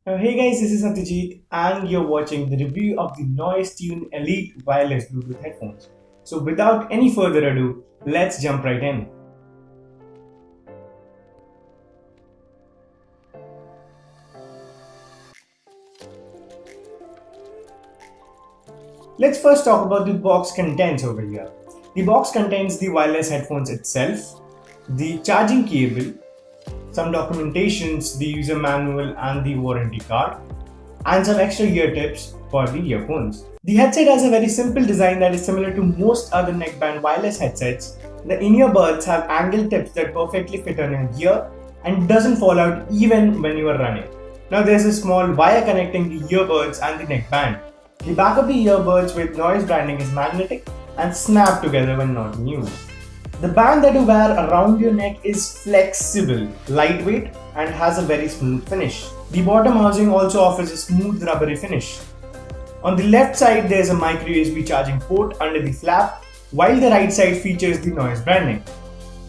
Hey guys, this is Satyajeet and you're watching the review of the Noise Tune Elite Wireless Bluetooth headphones. So without any further ado, let's jump right in. Let's first talk about the box contents over here. The box contains the wireless headphones itself, the charging cable, some documentations, the user manual and the warranty card, and some extra ear tips for the earphones. The headset has a very simple design that is similar to most other neckband wireless headsets. The in-ear buds have angled tips that perfectly fit on your ear and doesn't fall out even when you are running. Now there's a small wire connecting the earbuds and the neckband. The back of the earbuds with noise branding is magnetic and snap together when not in use. The band that you wear around your neck is flexible, lightweight, and has a very smooth finish. The bottom housing also offers a smooth rubbery finish. On the left side, there is a micro USB charging port under the flap, while the right side features the noise branding.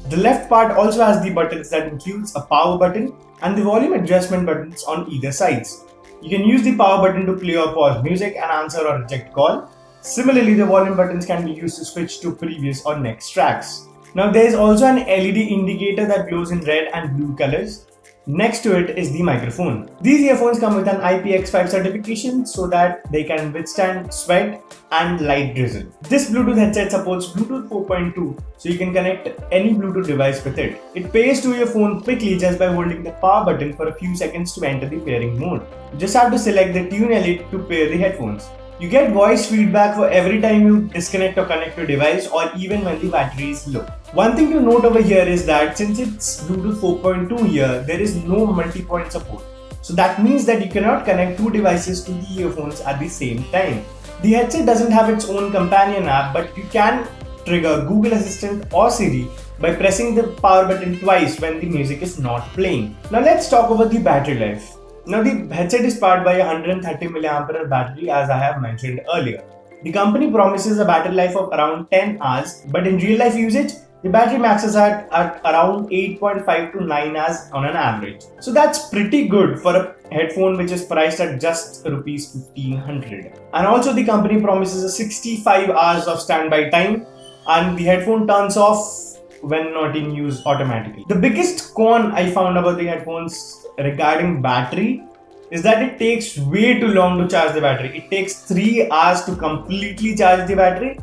The left part also has the buttons that includes a power button and the volume adjustment buttons on either sides. You can use the power button to play or pause music and answer or reject call. Similarly, the volume buttons can be used to switch to previous or next tracks. Now there is also an LED indicator that glows in red and blue colors. Next to it is the microphone. These earphones come with an IPX5 certification so that they can withstand sweat and light drizzle. This Bluetooth headset supports Bluetooth 4.2, so you can connect any Bluetooth device with it. It pairs to your phone quickly just by holding the power button for a few seconds to enter the pairing mode. You just have to select the Tune Elite to pair the headphones. You get voice feedback for every time you disconnect or connect your device or even when the battery is low. One thing to note over here is that since it's Bluetooth 4.2 here, there is no multi-point support. So that means that you cannot connect two devices to the earphones at the same time. The headset doesn't have its own companion app, but you can trigger Google Assistant or Siri by pressing the power button twice when the music is not playing. Now let's talk about the battery life. Now the headset is powered by a 130 mAh battery as I have mentioned earlier. The company promises a battery life of around 10 hours, but in real life usage, the battery maxes at around 8.5 to 9 hours on an average. So that's pretty good for a headphone which is priced at just Rs 1500. And also the company promises a 65 hours of standby time and the headphone turns off when not in use automatically. The biggest con I found about the headphones regarding battery is that it takes way too long to charge the battery. It takes 3 hours to completely charge the battery,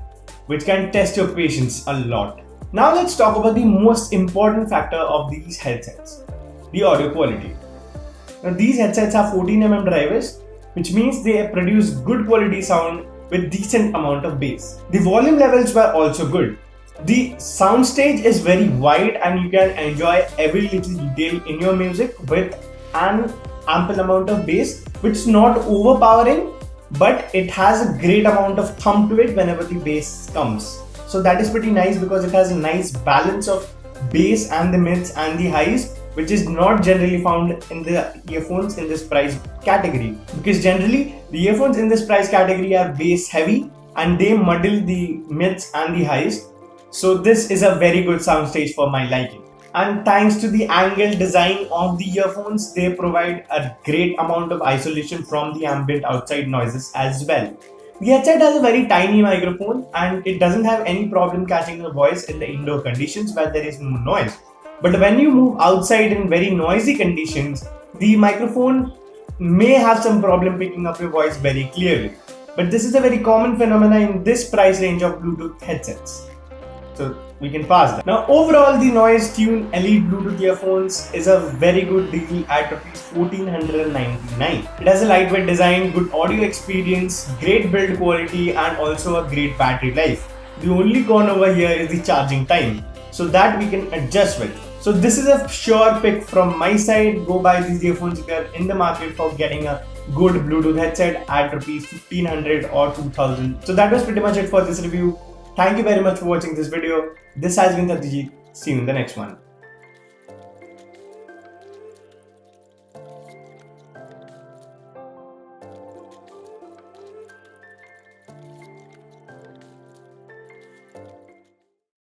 which can test your patience a lot. Now let's talk about the most important factor of these headsets, the audio quality. Now these headsets have 14mm drivers, which means they produce good quality sound with decent amount of bass. The volume levels were also good. The soundstage is very wide and you can enjoy every little detail in your music with an ample amount of bass, which is not overpowering, but it has a great amount of thump to it whenever the bass comes. So that is pretty nice because it has a nice balance of bass and the mids and the highs, which is not generally found in the earphones in this price category. Because generally the earphones in this price category are bass heavy and they muddle the mids and the highs. So this is a very good soundstage for my liking. And thanks to the angled design of the earphones, they provide a great amount of isolation from the ambient outside noises as well. The headset has a very tiny microphone and it doesn't have any problem catching your voice in the indoor conditions where there is no noise. But when you move outside in very noisy conditions, the microphone may have some problem picking up your voice very clearly. But this is a very common phenomenon in this price range of Bluetooth headsets. So we can pass that. Now overall, the Noise Tune Elite Bluetooth earphones is a very good deal at Rs 1499. It has a lightweight design, good audio experience, great build quality and also a great battery life. The only con over here is the charging time, so that we can adjust with. So this is a sure pick from my side. Go buy these earphones if you are in the market for getting a good Bluetooth headset at Rs 1500 or 2000. So that was pretty much it for this review. Thank you very much for watching this video. This has been Satyajeet. See you in the next one.